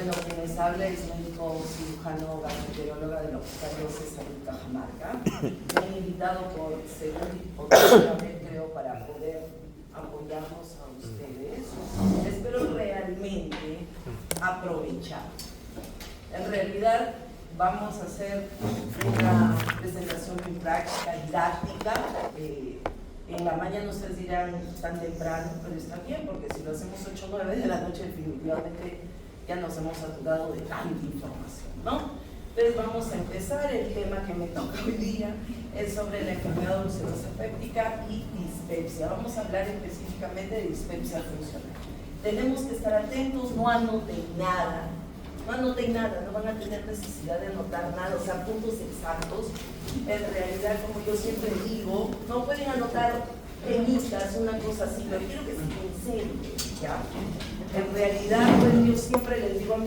Bueno, quien les habla es médico cirujano gastroenteróloga del Hospital César Cajamarca. Me han invitado por segunda vez, creo, para poder apoyarnos a ustedes. Espero realmente aprovechar. En realidad, vamos a hacer una presentación muy práctica, didáctica. En la mañana ustedes dirán tan temprano, pero está bien, porque si lo hacemos 8 o 9 de la noche, definitivamente ya nos hemos saturado de tanta información, ¿no? Entonces vamos a empezar. El tema que me toca hoy día es sobre la enfermedad ulcerosa péptica y dispepsia. Vamos a hablar específicamente de dispepsia funcional. Tenemos que estar atentos, no anoten nada. No anoten nada, no van a tener necesidad de anotar nada, o sea, puntos exactos. En realidad, como yo siempre digo, no pueden anotar temitas, una cosa así, pero quiero que se concentren, ¿ya? En realidad, pues yo siempre les digo a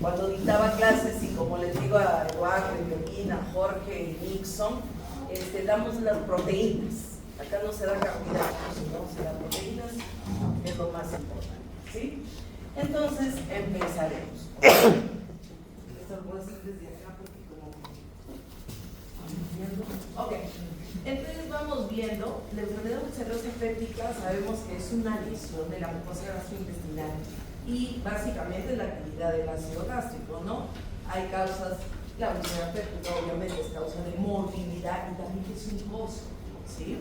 cuando dictaba clases, y como les digo a Eduardo, Georgina, Jorge y Nixon, damos las proteínas. Acá no se da carbohidratos, sino se dan proteínas, que es lo más importante, ¿sí? Entonces, empezaremos. Esto lo puedo hacer desde acá porque como... Ok, entonces vamos viendo. La enfermedad ulcerosa péptica sabemos que es una lesión de la mucosa gastrointestinal y básicamente la actividad del ácido gástrico, ¿no? Hay causas, la úlcera péptica obviamente es causa de morbilidad y también es un costo, ¿sí?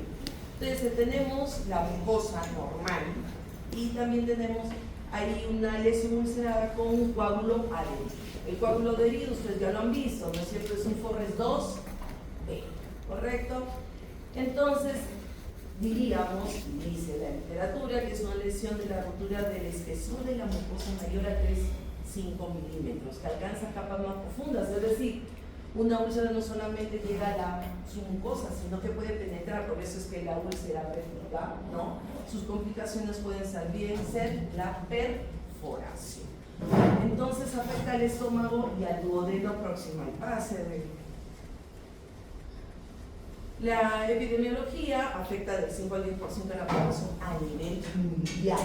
Entonces tenemos la mucosa normal y también tenemos hay una lesión ulcerada con un coágulo adherido. El coágulo adherido, ustedes ya lo han visto, ¿no es cierto? Es un Forrest 2B, ¿correcto? Entonces, diríamos, dice la literatura, que es una lesión de la rotura del espesor de la mucosa mayor a 3,5 milímetros, que alcanza capas más profundas, es decir, una úlcera no solamente llega a su mucosa, sino que puede penetrar, por eso es que la úlcera péptica, ¿no? Sus complicaciones pueden ser la perforación. Entonces afecta al estómago y al duodeno proximal. La epidemiología afecta del 5 al 10% de la población a nivel mundial.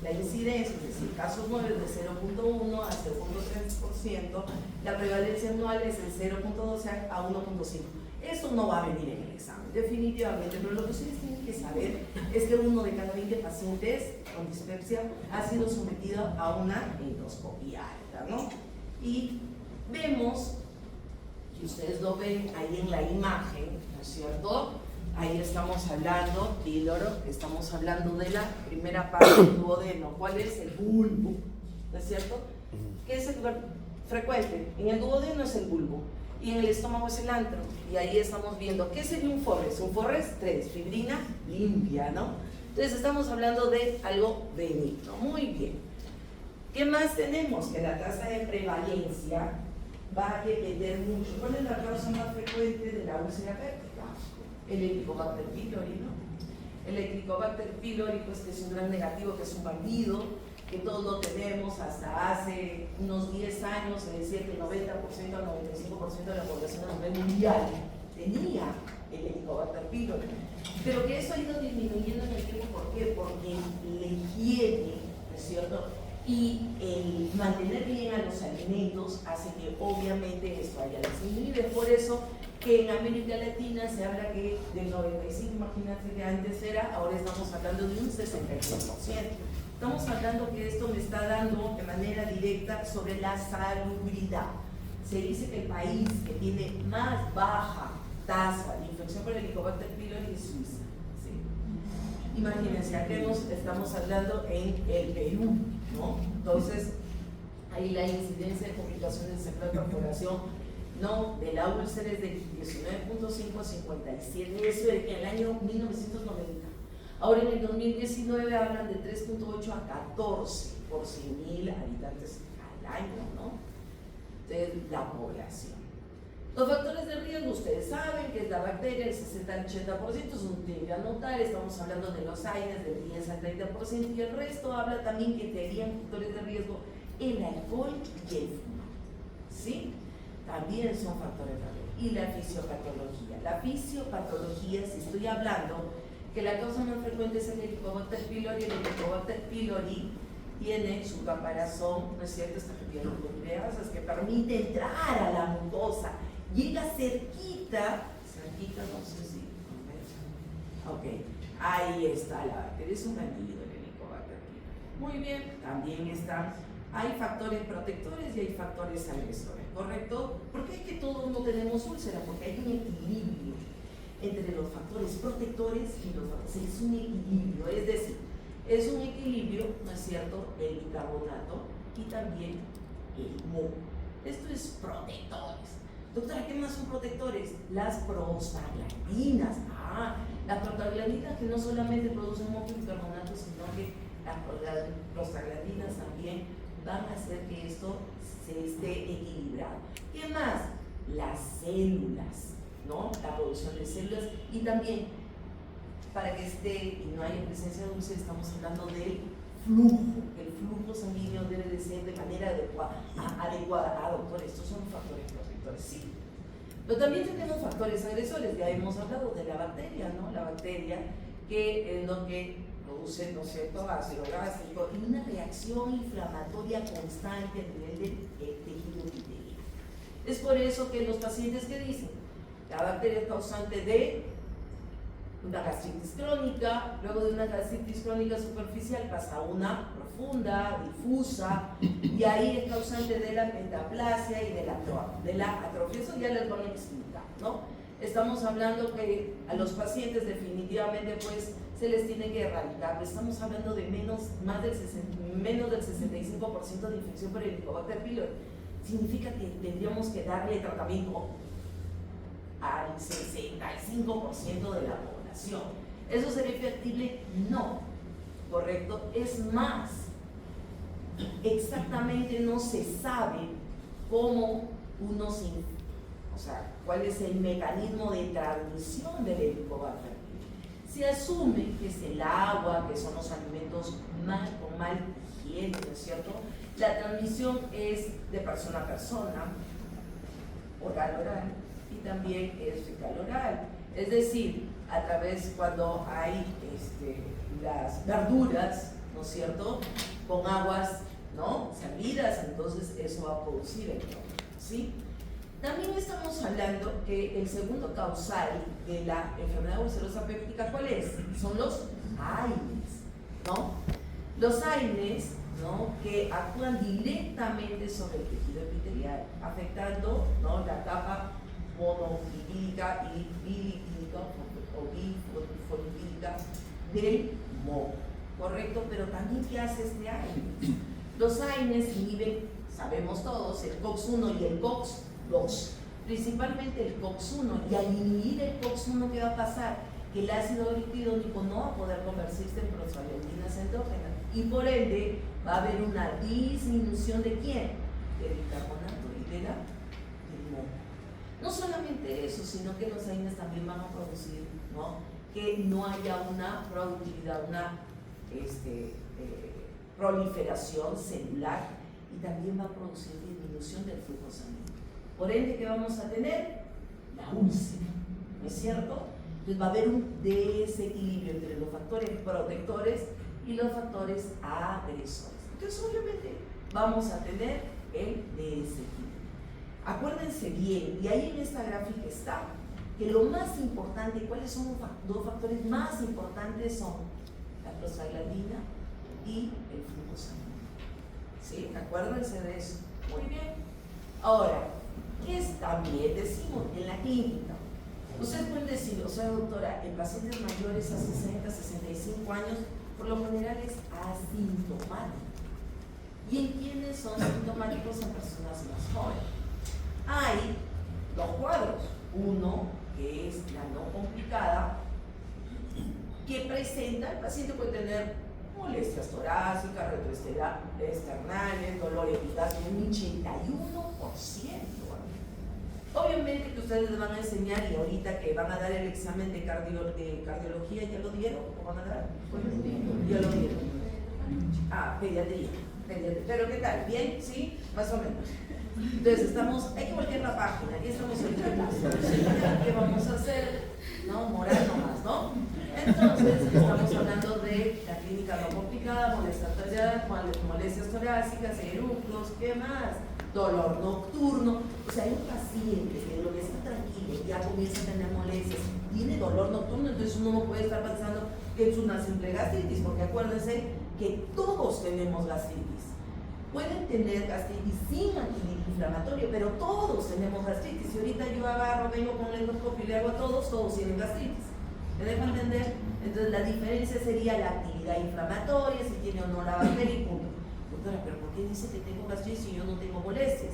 La incidencia, es decir, casos nuevos de 0.1 a 0.3%, la prevalencia anual es de 0.12 a 1.5. Eso no va a venir en el examen, definitivamente, pero lo que ustedes tienen que saber es que 1 de cada 20 pacientes con dispepsia ha sido sometido a una endoscopia alta, ¿no? Y vemos, y ustedes lo ven ahí en la imagen, ¿no es cierto? Ahí estamos hablando, píloro, estamos hablando de la primera parte del duodeno. ¿Cuál es? El bulbo, ¿no es cierto? ¿Qué es el lugar frecuente? En el duodeno es el bulbo y en el estómago es el antro. Y ahí estamos viendo, ¿qué sería un Forrest? Un Forrest 3, fibrina limpia, ¿no? Entonces estamos hablando de algo benigno. Muy bien. ¿Qué más tenemos? Que la tasa de prevalencia va a depender mucho. ¿Cuál es la causa más frecuente de la úlcera péptica? El Helicobacter pylori, ¿no? El Helicobacter pylori, pues que es un gran negativo, que es un bandido, que todos lo tenemos. Hasta hace unos 10 años se decía que el 90% al 95% de la población a nivel mundial tenía el Helicobacter pylori, pero que eso ha ido disminuyendo en el tiempo. ¿Por qué? Porque la higiene, ¿no es cierto? Y el mantener bien a los alimentos hace que obviamente esto haya disminuido. Es por eso que en América Latina se habla que del 95, imagínate que antes era, ahora estamos hablando de un 63%. Estamos hablando que esto me está dando de manera directa sobre la salubridad. Se dice que el país que tiene más baja tasa de infección por el Helicobacter pylori es Suiza. ¿Sí? Imagínense, aquí estamos hablando en el Perú, ¿no? Entonces, ahí la incidencia de complicaciones de perforación, no, de la úlcera es de 19.5 a 57, eso en el año 1990. Ahora en el 2019 hablan de 3.8 a 14 por 100.000 habitantes al año, ¿no? De la población. Los factores de riesgo, ustedes saben que es la bacteria, el 60 al 80%, eso tienen que anotar. Estamos hablando de los AINES del 10 al 30%, y el resto habla también que tenían factores de riesgo el alcohol y el fumo, ¿sí? También son factores de riesgo. Y la fisiopatología. La fisiopatología, si estoy hablando que la causa más frecuente es el Helicobacter pylori, tiene su caparazón, ¿no es cierto? Esta piel es que permite entrar a la mucosa, llega cerquita, no sé si, ok, ahí está la bacteria, es un anillo del Helicobacter pylori. Muy bien, también hay factores protectores y hay factores agresores, ¿correcto? ¿Por qué es que todos no tenemos úlcera? Porque hay un equilibrio entre los factores protectores y los factores, es un equilibrio, es decir, es un equilibrio, ¿no es cierto?, el bicarbonato y también el moho. Esto es protectores. Doctora, ¿qué más son protectores? Las prostaglandinas. Las prostaglandinas que no solamente producen moho y bicarbonato, sino que las prostaglandinas también van a hacer que esto se esté equilibrado. ¿Qué más? Las células, ¿no? La producción de células y también para que esté y no haya presencia de úlcera, estamos hablando del flujo. El flujo sanguíneo debe de ser de manera adecuada. Doctor, estos son factores protectores, sí. Pero también tenemos factores agresores, ya hemos hablado de la bacteria, ¿no? La bacteria que es lo que produce, ¿no es cierto?, ácido gástrico y una reacción inflamatoria constante a nivel del tejido epitelial. Es por eso que los pacientes que dicen, la bacteria es causante de una gastritis crónica, luego de una gastritis crónica superficial pasa a una profunda, difusa, y ahí es causante de la metaplasia y de la atrofia. Eso ya les voy a explicar, ¿no? Estamos hablando que a los pacientes definitivamente pues se les tiene que erradicar. Estamos hablando de menos del 65% de infección por el Helicobacter pylori. Significa que tendríamos que darle tratamiento al 65% de la población. ¿Eso sería factible? No, ¿correcto? Es más, exactamente no se sabe cómo cuál es el mecanismo de transmisión del Helicobacter pylori. Se asume que es el agua, que son los alimentos con mal higiene, ¿no es cierto? La transmisión es de persona a persona, oral oral, y también es fecal oral. Es decir, a través cuando hay las verduras, ¿no es cierto?, con aguas, ¿no?, servidas, entonces eso va a producir el problema, ¿sí? También estamos hablando que el segundo causal de la enfermedad ulcerosa péptica, ¿cuál es? Son los AINES, ¿no? Los AINES, ¿no?, que actúan directamente sobre el tejido epitelial, afectando, ¿no?, la capa monolipídica y bilipídica o bifolipídica del moho, ¿correcto? Pero también, ¿qué hace este AINES? Los AINES inhiben, sabemos todos, el COX-1 y el COX-2, principalmente el COX-1, y al inhibir el COX-1, ¿qué va a pasar? Que el ácido glicidónico no va a poder convertirse en prostaglandinas endógenas y por ende va a haber una disminución ¿de quién? Del bicarbonato y del moho. No solamente eso, sino que los AINES también van a producir, ¿no?, que no haya una productividad, una proliferación celular, y también va a producir disminución del flujo sanguíneo. Por ende, ¿qué vamos a tener? La úlcera, ¿no es cierto? Entonces va a haber un desequilibrio entre los factores protectores y los factores agresores. Entonces, obviamente, vamos a tener el desequilibrio. Acuérdense bien, y ahí en esta gráfica está, que lo más importante, ¿cuáles son los dos factores más importantes? Son la prostaglandina y el flujo sanguíneo. ¿Sí? Acuérdense de eso. Muy bien. Ahora, ¿qué es también? Decimos en la clínica. Ustedes pueden decir, o sea, doctora, en pacientes mayores a 60, 65 años, por lo general es asintomático. ¿Y en quiénes son sintomáticos? En personas más jóvenes. Hay dos cuadros. Uno, que es la no complicada, que presenta, el paciente puede tener molestias torácicas, retroesternales, dolor epigastrio, un 81%. Obviamente que ustedes les van a enseñar, y ahorita que van a dar el examen de cardiología, ¿ya lo dieron? ¿O van a dar? Ya lo dieron. Pediatría. Pero ¿qué tal? ¿Bien? ¿Sí? Más o menos. Entonces hay que voltear la página, y estamos en clase. ¿Qué vamos a hacer? ¿no? Moral nomás, ¿no? Entonces, estamos hablando de la clínica no complicada, molestias torácicas, eructos, ¿qué más? Dolor nocturno. O sea, hay un paciente que lo que está tranquilo ya comienza a tener molestias, tiene dolor nocturno, entonces uno no puede estar pensando que es una simple gastritis, porque acuérdense que todos tenemos gastritis. Pueden tener gastritis sin antiinflamatorio, pero todos tenemos gastritis. Y ahorita yo agarro, vengo con el endoscopio y le hago a todos tienen gastritis. ¿Me dejo entender? Entonces la diferencia sería la actividad inflamatoria, si tiene o no la bacteria y punto. Doctora, pero ¿por qué dice que tengo gastritis y yo no tengo molestias?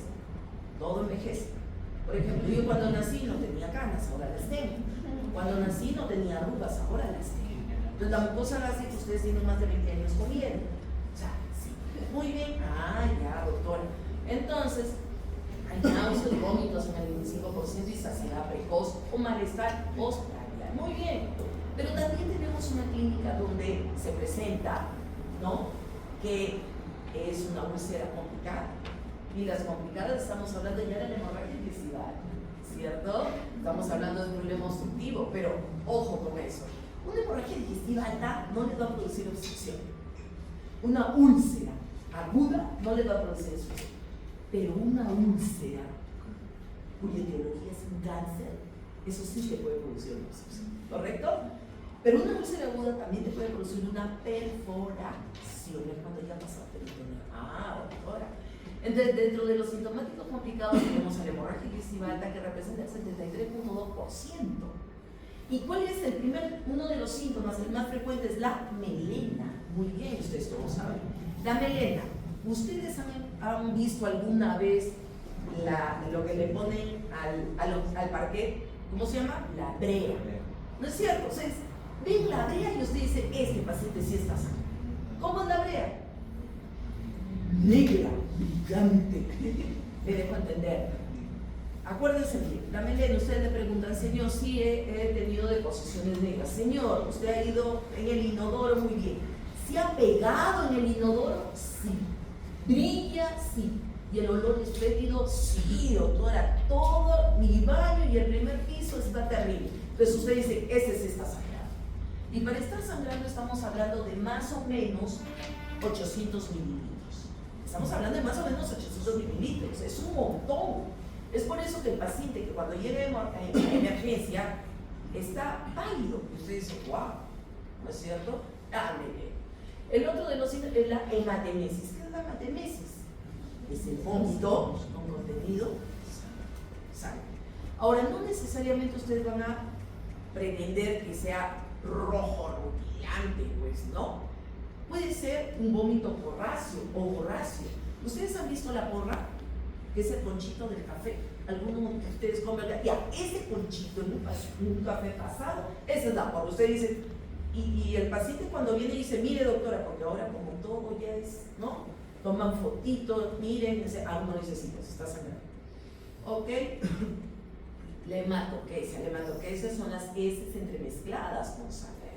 Todo envejece. Por ejemplo, yo cuando nací no tenía canas, ahora las tengo. Cuando nací no tenía arrugas, ahora las tengo. Entonces la mucosa gástrica, ustedes tienen más de 20 años comiendo. O sea, sí, muy bien. Ah, ya, doctora. Entonces, hay náuseas, vómitos en el 25% y saciedad precoz o malestar postprandial. Muy bien. Pero también tenemos una clínica donde se presenta, ¿no?, que es una úlcera complicada. Y las complicadas estamos hablando ya de la hemorragia digestiva, ¿cierto? Estamos hablando de un problema obstructivo, pero ojo con eso. Una hemorragia digestiva alta no le va a producir obstrucción. Una úlcera aguda no le va a producir obstrucción. Pero una úlcera cuya etiología es un cáncer, eso sí te puede producir una obstrucción, ¿correcto? Pero una úlcera aguda también te puede producir una perforación, es cuando ya pasó a peritoneal. Ah, doctora. Entonces, dentro de los sintomáticos complicados tenemos la hemorragia digestiva alta, que representa el 73.2%. ¿Y cuál es uno de los síntomas, el más frecuente? Es la melena. Muy bien, ustedes todos saben. La melena. ¿Ustedes han visto alguna vez lo que le ponen al parquet? ¿Cómo se llama? La brea. ¿No es cierto? Ustedes ven la brea y usted dice, este paciente sí está sano. ¿Cómo es la brea? Negra, brillante. Le dejo entender. Acuérdense bien, la melena, ustedes le preguntan, señor, sí he tenido deposiciones negras. Señor, usted ha ido en el inodoro, muy bien. ¿Se ha pegado en el inodoro? Sí. ¿Brilla? Sí. ¿Y el olor es fétido? Sí, doctora. Todo mi baño y el primer piso está terrible. Entonces usted dice, ese sí está sangrando. Y para estar sangrando estamos hablando de más o menos 800 mililitros. Estamos hablando de más o menos 800 mililitros. Es un montón. Es por eso que el paciente que cuando llega a emergencia está pálido. Y usted dice, wow, ¿no es cierto? Ah, mire. El otro de los síntomas es la hematemesis. ¿Qué es la hematemesis? Es el vómito con contenido sangre. Ahora, no necesariamente ustedes van a pretender que sea rojo, rutilante, pues, ¿no? Puede ser un vómito porráceo o borráceo. ¿Ustedes han visto la porra? Que es el conchito del café. Algunos de ustedes comen, ya, ese conchito en un café pasado, esa es la porra. Usted dice, y el paciente cuando viene dice, mire doctora, porque ahora como todo ya es, ¿no? Toman fotitos, miren, uno dice, sí, pues está sangrando. ¿Ok? La hematoquesia. La hematoquesia son las heces entremezcladas con sangre.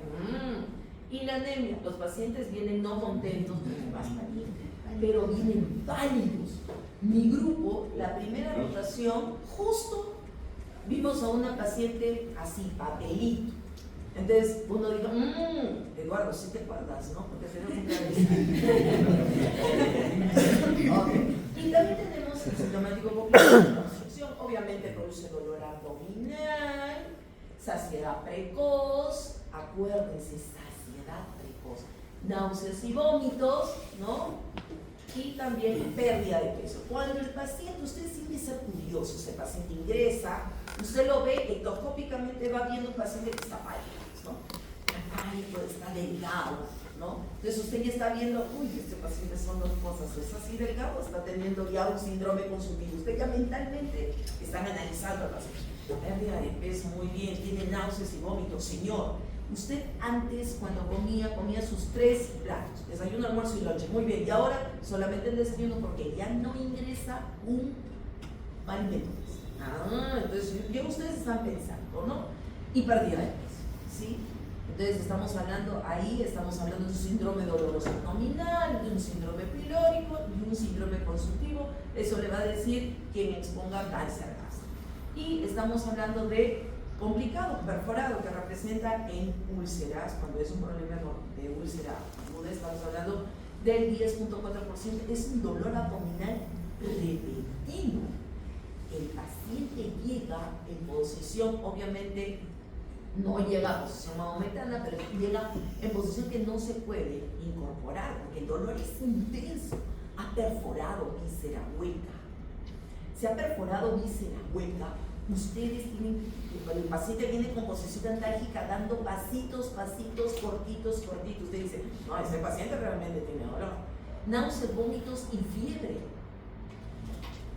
Y la anemia, los pacientes vienen no contentos, pero vienen pálidos. Mi grupo, la primera rotación, justo vimos a una paciente así, papelito. Entonces uno dijo, Eduardo, sí te acuerdas, ¿no? Porque tenemos un okay. Y también tenemos el sintomático complejo de la obstrucción. Obviamente produce dolor abdominal, saciedad precoz, acuérdense, saciedad precoz, náuseas y vómitos, ¿no? Y también pérdida de peso. Cuando el paciente, ustedes tienen que ser curiosos, el paciente ingresa, usted lo ve, endoscópicamente va viendo un paciente que está pálido, ¿no? Está pálido, está delgado, ¿no? Entonces usted ya está viendo, este paciente son dos cosas, es así delgado, está teniendo ya un síndrome consumido. Usted ya mentalmente están analizando al paciente. Pérdida de peso, muy bien, tiene náuseas y vómitos, señor. Usted antes, cuando comía sus 3 platos, desayuno, almuerzo y noche, muy bien, y ahora solamente el desayuno porque ya no ingresa un alimento. Entonces ya ustedes están pensando, ¿no? Y pérdida de peso, ¿sí? Entonces estamos hablando de un síndrome doloroso abdominal, de un síndrome pilórico, de un síndrome consultivo. Eso le va a decir quien exponga cáncer gástrico. Y estamos hablando de complicado, perforado, que representa en úlceras, cuando es un problema de úlcera aguda, estamos hablando del 10.4%, es un dolor abdominal repentino. El paciente llega en posición, obviamente no llega a posición maometana, pero llega en posición que no se puede incorporar, porque el dolor es intenso. Ha perforado víscera hueca. Se ha perforado víscera hueca. Ustedes tienen, el paciente viene con posición antálgica dando pasitos, cortitos. Usted dice, no, ese paciente realmente tiene dolor. Náuseas, vómitos y fiebre.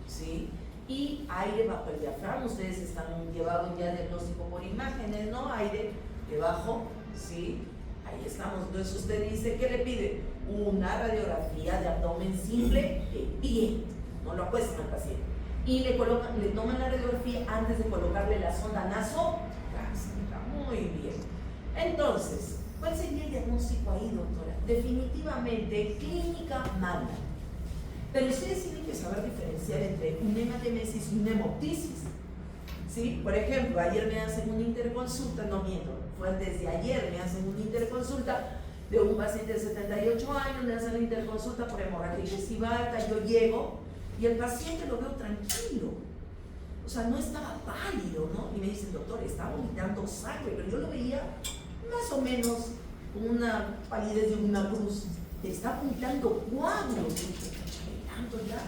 ¿Sí? Y aire bajo el diafragma. Ustedes están llevados ya diagnóstico por imágenes, ¿no? Aire debajo, ¿sí? Ahí estamos. Entonces usted dice, ¿qué le pide? Una radiografía de abdomen simple de pie. No lo acuestan al paciente. Y le toman la radiografía antes de colocarle la sonda nasogástrica. Muy bien. Entonces, ¿cuál sería el diagnóstico ahí, doctora? Definitivamente, clínica mala. Pero ustedes tienen que saber diferenciar entre una hematemesis y una hemoptisis. ¿Sí? Por ejemplo, ayer me hacen una interconsulta, no miento, fue antes de ayer, me hacen una interconsulta de un paciente de 78 años, me hacen la interconsulta por hemorragia digestiva alta, yo llego y el paciente lo veo tranquilo, o sea, no estaba pálido, ¿no? Y me dicen, doctor, está vomitando sangre, pero yo lo veía más o menos con una palidez de una cruz, está vomitando coágulos, tanto ya.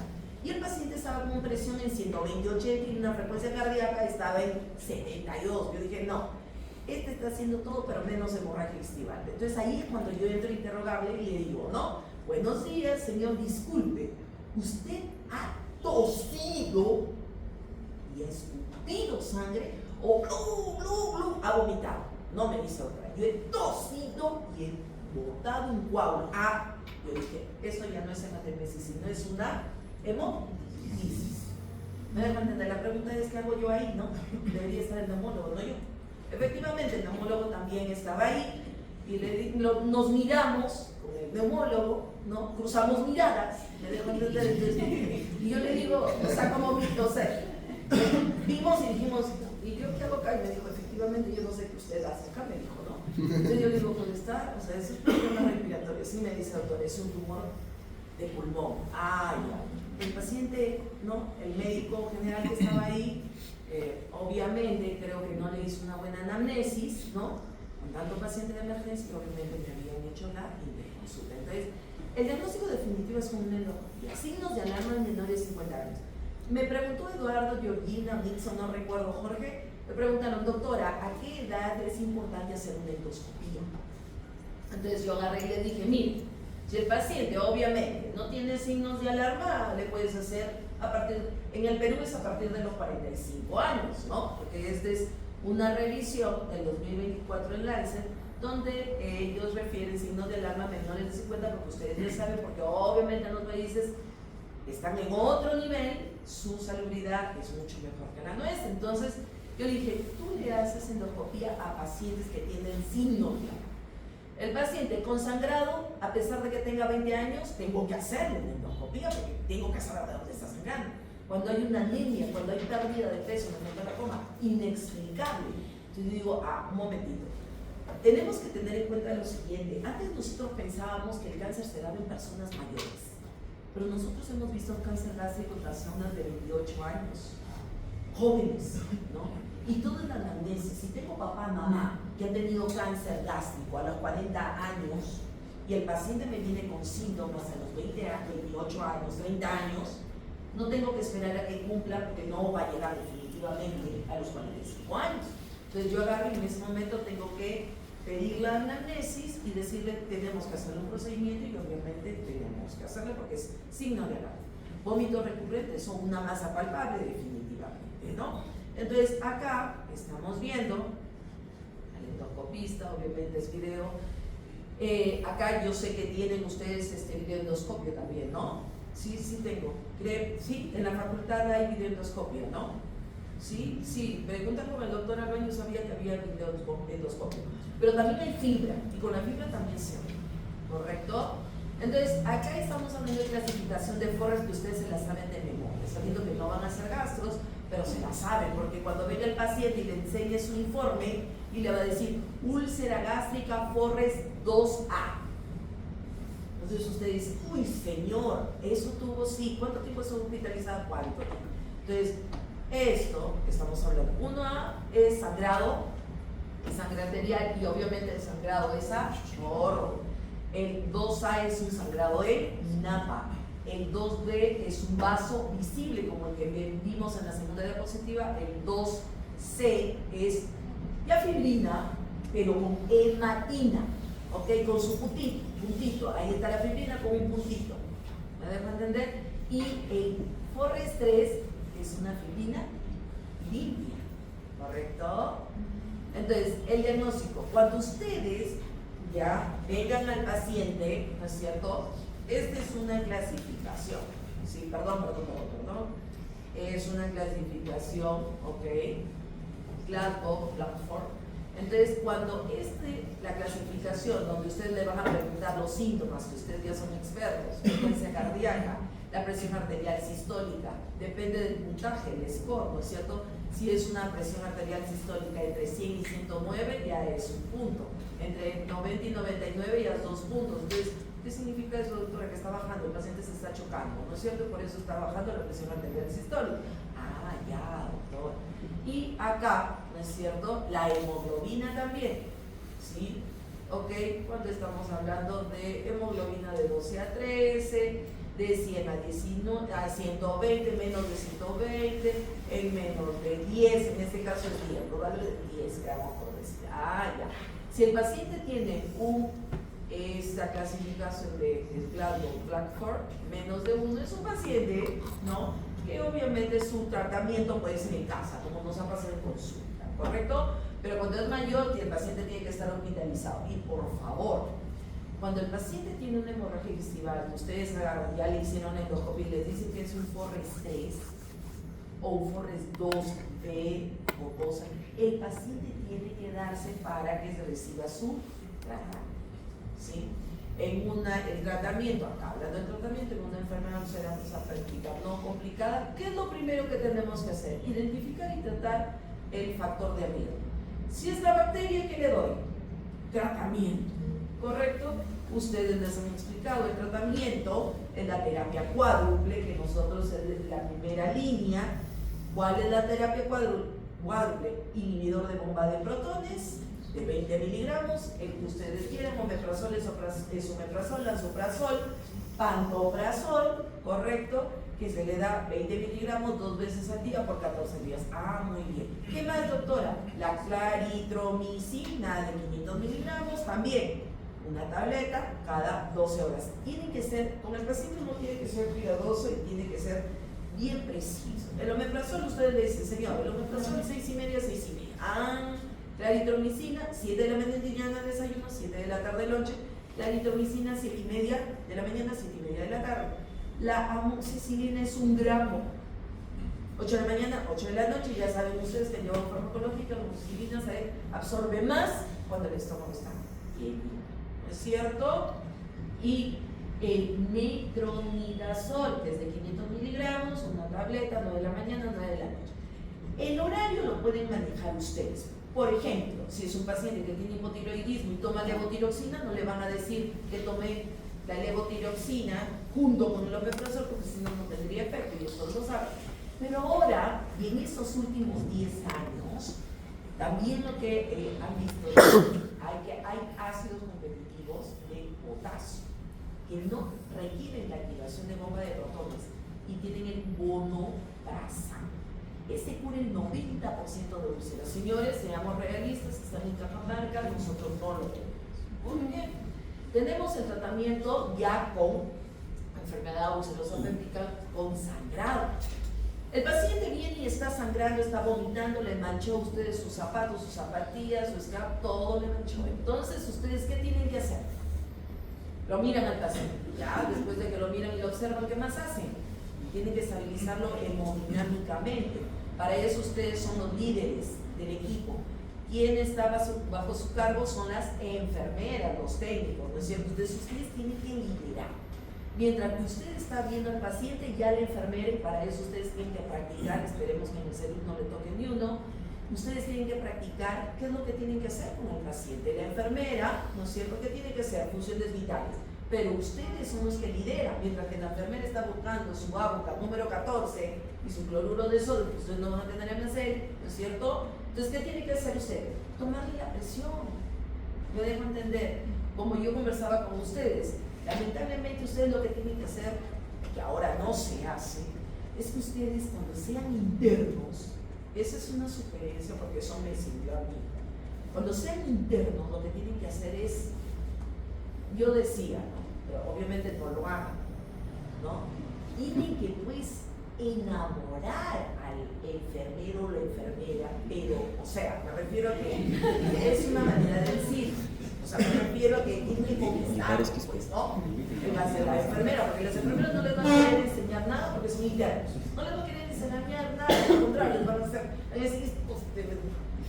Y el paciente estaba con presión en 120/80 y una frecuencia cardíaca estaba en 72. Yo dije, no, este está haciendo todo, pero menos hemorragia digestiva. Entonces ahí es cuando yo entro a interrogarle y le digo, no, buenos días, señor, disculpe, usted ha tosido y ha escupido sangre o ha vomitado. No me dice otra, yo he tosido y he botado un coágulo. Yo dije, esto ya no es hematemesis, sino es una hemoptisis. ¿Me dejan entender? La pregunta es, ¿qué hago yo ahí? ¿No? Debería estar el neumólogo, no yo. Efectivamente, el neumólogo también estaba ahí y nos miramos con el neumólogo, ¿no? Cruzamos miradas, me dejo entender. Y yo le digo, o sea, como vimos y dijimos, ¿y yo qué hago acá? Y me dijo, efectivamente, yo no sé qué usted hace acá, me dijo, ¿no? Entonces yo le digo, pues está, o sea, es un problema respiratorio. Sí, me dice, doctor, es un tumor de pulmón. Ya. El paciente, ¿no? El médico general que estaba ahí, obviamente creo que no le hizo una buena anamnesis, ¿no? Con tanto paciente de emergencia, obviamente me habían hecho la interconsulta. Entonces, el diagnóstico definitivo es un endoscopia. Signos de alarma en menores de 50 años. Me preguntó Eduardo, Georgina, Nixon, no recuerdo, Jorge, me preguntaron, doctora, ¿a qué edad es importante hacer una endoscopia? Entonces yo agarré y le dije, mire, si el paciente obviamente no tiene signos de alarma, le puedes hacer en el Perú es a partir de los 45 años, ¿no? Porque esta es una revisión del 2024 en Lancet, donde ellos refieren signos de alarma menores de 50, porque ustedes ya saben, porque obviamente en los países están en otro nivel, su salubridad es mucho mejor que la nuestra. Entonces yo le dije, tú le haces endoscopia a pacientes que tienen signos de alarma. El paciente con sangrado, a pesar de que tenga 20 años, tengo que hacerle una endoscopia porque tengo que saber de dónde está sangrando. Cuando hay una anemia, cuando hay pérdida de peso en la coma, inexplicable. Entonces digo, un momentito. Tenemos que tener en cuenta lo siguiente. Antes nosotros pensábamos que el cáncer se daba en personas mayores, pero nosotros hemos visto un cáncer gástrico en personas de 28 años, jóvenes, ¿no? Y todo en la anamnesis. Si tengo papá, mamá, que han tenido cáncer gástrico a los 40 años y el paciente me viene con síntomas a los 20 años, 28 años, 30 años, no tengo que esperar a que cumpla porque no va a llegar definitivamente a los 45 años. Entonces yo agarro y en ese momento tengo que pedir la anamnesis y decirle tenemos que hacer un procedimiento y obviamente tenemos que hacerlo porque es signo de alarma. Vómitos recurrentes son una masa palpable definitivamente, ¿no? Entonces acá estamos viendo al endoscopista, obviamente es video. Acá yo sé que tienen ustedes videoendoscopio también, ¿no? Sí, sí tengo. Sí, en la facultad hay videoendoscopio, ¿no? Sí, preguntan con el doctor Alba, yo sabía que había videoendoscopio. Pero también hay fibra, y con la fibra también se ve, ¿correcto? Entonces, acá estamos hablando de clasificación de Forrest que ustedes se la saben de memoria, sabiendo que no van a ser gastros, pero se la saben, porque cuando venga el paciente y le enseñe su informe y le va a decir úlcera gástrica Forres 2A. Entonces usted dice, uy señor, eso tuvo sí, ¿cuánto tiempo estuvo hospitalizado? ¿Cuánto? Entonces, esto que estamos hablando, 1A es sangrado, es sangre arterial y obviamente el sangrado es a chorro. El 2A es un sangrado de napa. El 2B es un vaso visible como el que vimos en la segunda diapositiva. El 2C es ya fibrina, pero con hematina, ¿ok? Con su puntito. Ahí está la fibrina con un puntito. ¿Me dejo entender? Y el Forres 3 es una fibrina limpia, ¿correcto? Entonces, el diagnóstico, cuando ustedes ya vengan al paciente, ¿no es cierto? Esta es una clasificación, sí, perdón. Es una clasificación, ¿ok? Glasgow, Blackford. Entonces, cuando la clasificación, donde ustedes le van a preguntar los síntomas, que ustedes ya son expertos, frecuencia cardíaca, la presión arterial sistólica, depende del puntaje, el score, ¿no es cierto? Si es una presión arterial sistólica entre 100 y 109, ya es un punto. Entre 90 y 99 ya es 2 puntos. Entonces, ¿qué significa eso, doctora? Que está bajando, el paciente se está chocando, ¿no es cierto? Por eso está bajando la presión arterial sistólica. Ah, ya, doctor. Y acá, ¿no es cierto? La hemoglobina también, ¿sí? ¿Ok? Cuando estamos hablando de hemoglobina de 12 a 13, de 100 a 120, menos de 120, en menos de 10, en este caso es 10, probable de 10 gramos por decir. Ah, ya. Si el paciente tiene esta clasificación de Glasgow Blackford, menos de 1, es un paciente, ¿no? Que obviamente su tratamiento puede ser en casa, como nos ha pasado en consulta, ¿correcto? Pero cuando es mayor, el paciente tiene que estar hospitalizado. Y por favor, cuando el paciente tiene una hemorragia estival, ustedes agarran, ya le hicieron endoscopia y les dicen que es un Forres 3 o un Forres 2B o cosa, el paciente tiene que darse para que se reciba su tratamiento, ¿sí? El tratamiento, acá hablando del tratamiento, en una enfermedad ulcerosa práctica no complicada, ¿qué es lo primero que tenemos que hacer? Identificar y tratar el factor de riesgo. Si es la bacteria, ¿qué le doy? Tratamiento, ¿correcto? Ustedes les han explicado el tratamiento en la terapia cuádruple, que nosotros es la primera línea. ¿Cuál es la terapia cuádruple? Inhibidor de bomba de protones de 20 miligramos, el que ustedes quieran, omeprazol, esomeprazol, lansoprazol, pantoprazol, ¿correcto? Que se le da 20 miligramos 2 veces al día por 14 días. Ah, muy bien. ¿Qué más, doctora? La claritromicina de 500 miligramos, también una tableta cada 12 horas. Tiene que ser, con el paciente uno tiene que ser cuidadoso y tiene que ser bien preciso. El omeprazol, ustedes le dicen, señor, el omeprazol 6:30, 6:30. Ah, claritromicina, 7 de la mañana desayuno, 7 de la tarde lonche. Claritromicina, 7:30 de la mañana, 7:30 de la tarde. La amoxicilina es 1 gramo. 8 de la mañana, 8 de la noche, ya saben ustedes que llevan farmacológica, la amoxicilina se absorbe más cuando el estómago está bien, ¿no es cierto? Y el metronidazol, que es de 500 miligramos, una tableta, 9 de la mañana, 9 de la noche. El horario lo pueden manejar ustedes. Por ejemplo, si es un paciente que tiene hipotiroidismo y toma levotiroxina, no le van a decir que tome la levotiroxina junto con el omeprazol, porque si no, no tendría efecto, y eso lo saben. Pero ahora, y en estos últimos 10 años, también lo que han visto hay ácidos competitivos de potasio, que no requieren la activación de bomba de protones y tienen el vonoprazan. Ese cura el 90% de úlceras. Señores, seamos realistas, están en Cajamarca, nosotros no lo tenemos. Muy bien. Tenemos el tratamiento ya con enfermedad ulcerosa péptica con sangrado. El paciente viene y está sangrando, está vomitando, le manchó a ustedes sus zapatos, sus zapatillas, su escarpa, todo le manchó. Entonces, ¿ustedes qué tienen que hacer? Lo miran al paciente. Ya, después de que lo miran y lo observan, ¿qué más hacen? Tienen que estabilizarlo hemodinámicamente. Para eso ustedes son los líderes del equipo. Quien está bajo su cargo son las enfermeras, los técnicos, ¿no es cierto? Entonces ustedes tienen que liderar. Mientras que usted está viendo al paciente, ya la enfermera, y para eso ustedes tienen que practicar, esperemos que en el CELUC no le toque ni uno, ustedes tienen que practicar qué es lo que tienen que hacer con el paciente. La enfermera, ¿no es cierto?, ¿qué tiene que hacer? Funciones vitales. Pero ustedes son los que lideran, mientras que la enfermera está buscando su ABUCA número 14 y su cloruro de sodio, que ustedes no van a tener MSL, ¿no es cierto? Entonces, ¿qué tiene que hacer usted? Tomarle la presión. Me dejo entender, como yo conversaba con ustedes, lamentablemente ustedes lo que tienen que hacer, que ahora no se hace, es que ustedes cuando sean internos, esa es una sugerencia porque eso me sirvió a mí, cuando sean internos lo que tienen que hacer es, yo decía, ¿no?, pero obviamente no lo hagan, ¿no? Tienen que pues enamorar al enfermero o la enfermera, pero, o sea, me refiero a que es una manera de decir, o sea, me refiero a que tienen que conquistar, pues, ¿no? En base a la enfermera, porque las enfermeras no les van a querer enseñar nada porque son internos, no les van a querer enseñar nada, al contrario, les van a hacer,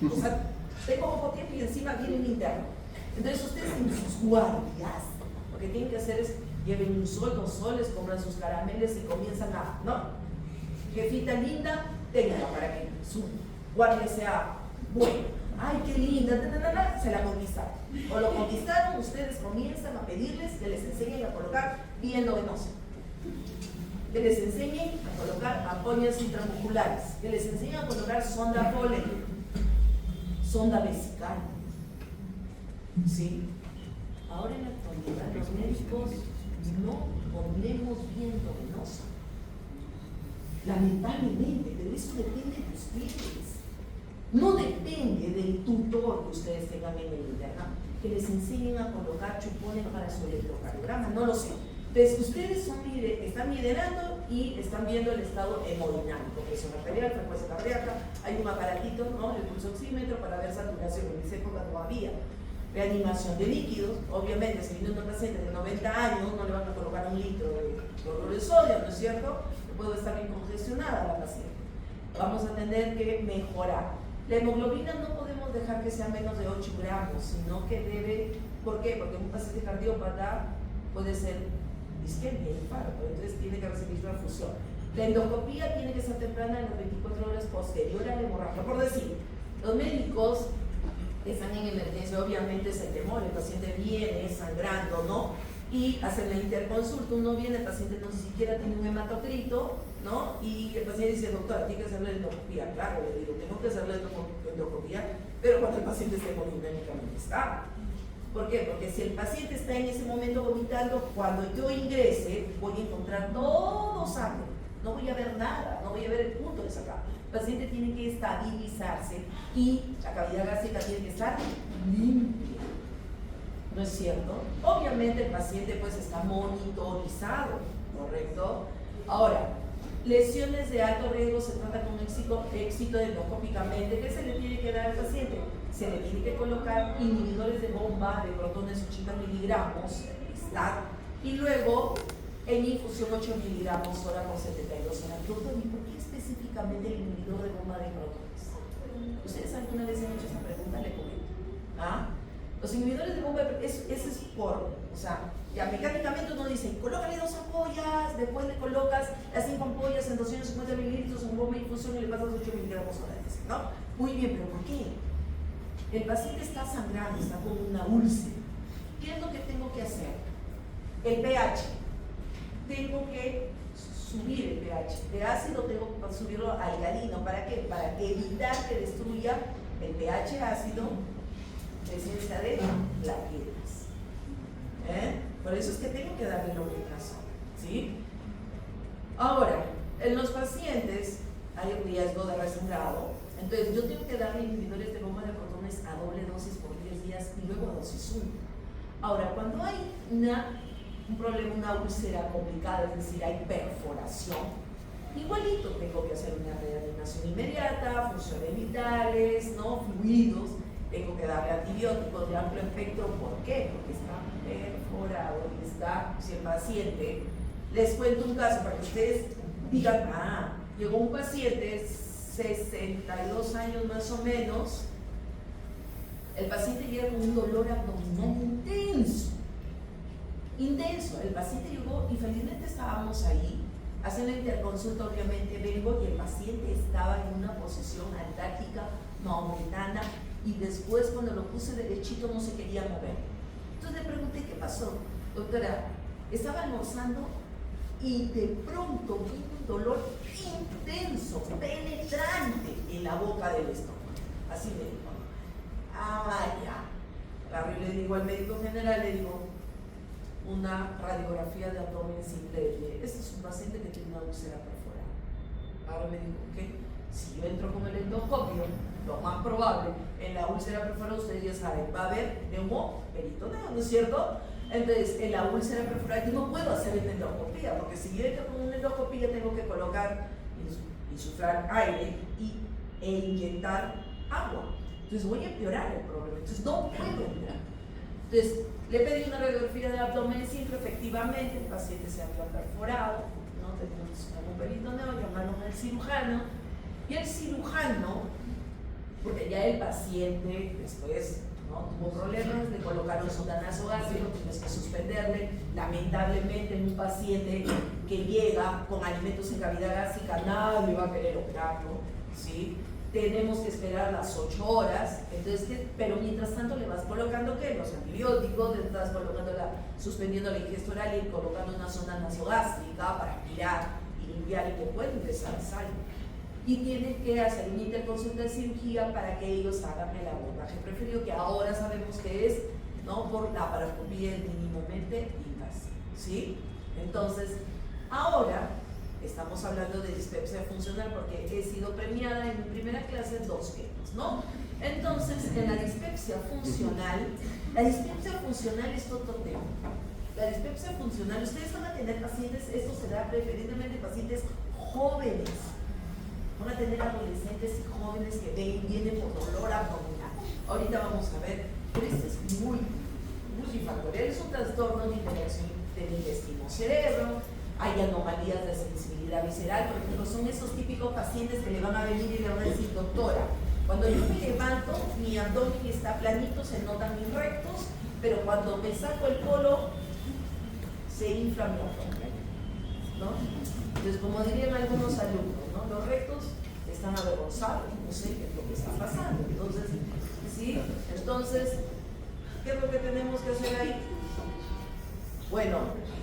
o sea, tengo poco tiempo y encima viene un interno. Entonces ustedes en sus guardias, lo que tienen que hacer es lleven un sol, 2 soles, compran sus caramelos y comienzan a, ¿no? Jefita linda, téngala para que su guardia sea buena. Ay, qué linda, se la conquistaron. O lo conquistaron, ustedes comienzan a pedirles que les enseñen a colocar viendo venoso, que les enseñen a colocar ampollas intramusculares, que les enseñen a colocar sonda Foley, sonda vesical. ¿Sí? Ahora en la actualidad los médicos no ponemos viendo venoso. Lamentablemente, pero eso depende de ustedes. No depende del tutor que ustedes tengan en el internado, que les enseñen a colocar chupones para su electrocardiograma, no lo sé. Entonces, ustedes están liderando y están viendo el estado hemodinámico, presión arterial, frecuencia cardíaca, hay un aparatito, ¿no?, el pulso oxímetro para ver saturación, en esa época todavía. Reanimación de líquidos, obviamente, si viene un paciente de 90 años, no le van a colocar 1 litro de cloruro de sodio, ¿no es cierto? Puede estar bien congestionada la paciente. Vamos a tener que mejorar. La hemoglobina no podemos dejar que sea menos de 8 gramos, sino que debe, ¿por qué? Porque un paciente cardiópata puede ser isquemia, infarto, entonces tiene que recibir transfusión. La endoscopía tiene que ser temprana en las 24 horas posterior a la hemorragia. Por decir, los médicos están en emergencia, obviamente es el temor, el paciente viene sangrando, ¿no? Y hacen la interconsulta, uno viene, el paciente no siquiera tiene un hematocrito, ¿no? Y el paciente dice, doctora, tiene que hacerle endoscopía. Claro, le digo, tengo que hacerle endoscopía, pero cuando el paciente esté hemodinámicamente estable. ¿Por qué? Porque si el paciente está en ese momento vomitando, cuando yo ingrese, voy a encontrar todo sangre. No voy a ver nada, no voy a ver el punto de sacar. El paciente tiene que estabilizarse y la cavidad gástrica tiene que estar limpia. ¿No es cierto? Obviamente el paciente pues está monitorizado, ¿correcto? Ahora, lesiones de alto riesgo se trata con éxito endoscópicamente. ¿Qué se le tiene que dar al paciente? Se le tiene que colocar inhibidores de bomba de protones 80 miligramos, STAT, y luego en infusión 8 miligramos hora por 72 horas. Doctor, ¿y por qué específicamente el inhibidor de bomba de protones? ¿Ustedes alguna vez han hecho esta pregunta? Le comento. ¿Ah? Los inhibidores de bomba, eso es por, o sea, ya mecánicamente uno dice, colócale 2 ampollas, después le colocas las 5 ampollas en 250 mililitros en bomba de infusión y le pasas 8 miligramos hora, ¿no? Muy bien, pero ¿por qué? El paciente está sangrando, está con una úlcera. ¿Qué es lo que tengo que hacer? El pH. Tengo que subir el pH. De ácido tengo que subirlo a alcalino. ¿Para qué? Para evitar que destruya el pH ácido, presencia de plaquetas. Por eso es que tengo que darle la omeprazol, ¿sí? Ahora, en los pacientes hay riesgo de resangrado, entonces yo tengo que darle inhibidores de bomba de protones a doble dosis por 10 días y luego a dosis 1. Ahora, cuando hay un problema, una úlcera complicada, es decir, hay perforación, igualito tengo que hacer una reanimación inmediata, funciones vitales, ¿no?, fluidos, tengo que darle antibióticos de amplio espectro. ¿Por qué? Porque está perforado y está, si el paciente, les cuento un caso para que ustedes digan, llegó un paciente, 62 años más o menos, el paciente llega con un dolor abdominal intenso, intenso. El paciente llegó y felizmente estábamos ahí, haciendo interconsulta, obviamente vengo y el paciente estaba en una posición antártica maometana y después cuando lo puse derechito no se quería mover. Entonces le pregunté, ¿qué pasó? Doctora, estaba almorzando y de pronto vi un dolor intenso, penetrante en la boca del estómago. Así me dijo. Ah, ya. Agarré y le digo al médico general, le digo, una radiografía de abdomen simple. Este es un paciente que tiene una úlcera perforada. Ahora me dijo, ¿qué? Si yo entro con el endoscopio, lo más probable, en la úlcera perforada, ustedes ya saben, va a haber neumoperitoneo, ¿no es cierto? Entonces, en la úlcera perforada yo no puedo hacer una endoscopía, porque si yo entro con una endoscopía tengo que colocar, insuflar aire e inyectar agua. Entonces voy a empeorar el problema, entonces no puedo entrar. Entonces, le pedí una radiografía de abdomen simple, efectivamente, el paciente se había perforado, ¿no? Teníamos un peritoneo, llamaron al cirujano, y el cirujano, porque ya el paciente después, ¿no?, tuvo problemas, le colocaron sonda nasogástrica, tienes que suspenderle. Lamentablemente, en un paciente que llega con alimentos en cavidad gástrica, nadie va a querer operarlo, ¿sí? Tenemos que esperar las 8 horas, entonces, pero mientras tanto le vas colocando ¿qué? Los antibióticos, le estás colocando suspendiendo la ingesta oral y colocando una sonda nasogástrica para aspirar y limpiar y que pueda ingresar sangre. Y tienes que hacer una interconsulta de cirugía para que ellos hagan el abordaje preferido, que ahora sabemos que es, ¿no?, por la laparoscopía mínimamente invasiva, ¿sí? Entonces, ahora estamos hablando de dispepsia funcional porque he sido premiada en mi primera clase 2 temas, ¿no? Entonces, en la dispepsia funcional es otro tema. La dispepsia funcional, ustedes van a tener pacientes, esto se da preferentemente pacientes jóvenes, van a tener adolescentes y jóvenes que vienen por dolor abdominal. Ahorita vamos a ver, pero este es multifactorial, es un trastorno de interacción del intestino-cerebro. Hay anomalías de sensibilidad visceral, por ejemplo, son esos típicos pacientes que le van a venir y le van a decir, doctora, cuando yo me levanto, mi abdomen está planito, se notan mis rectos, pero cuando me saco el polo, se infla mi abdomen, ¿no? Entonces, como dirían algunos alumnos, ¿no?, los rectos están avergonzados, no sé qué es lo que está pasando. Entonces, ¿sí? Entonces, ¿qué es lo que tenemos que hacer ahí? Bueno,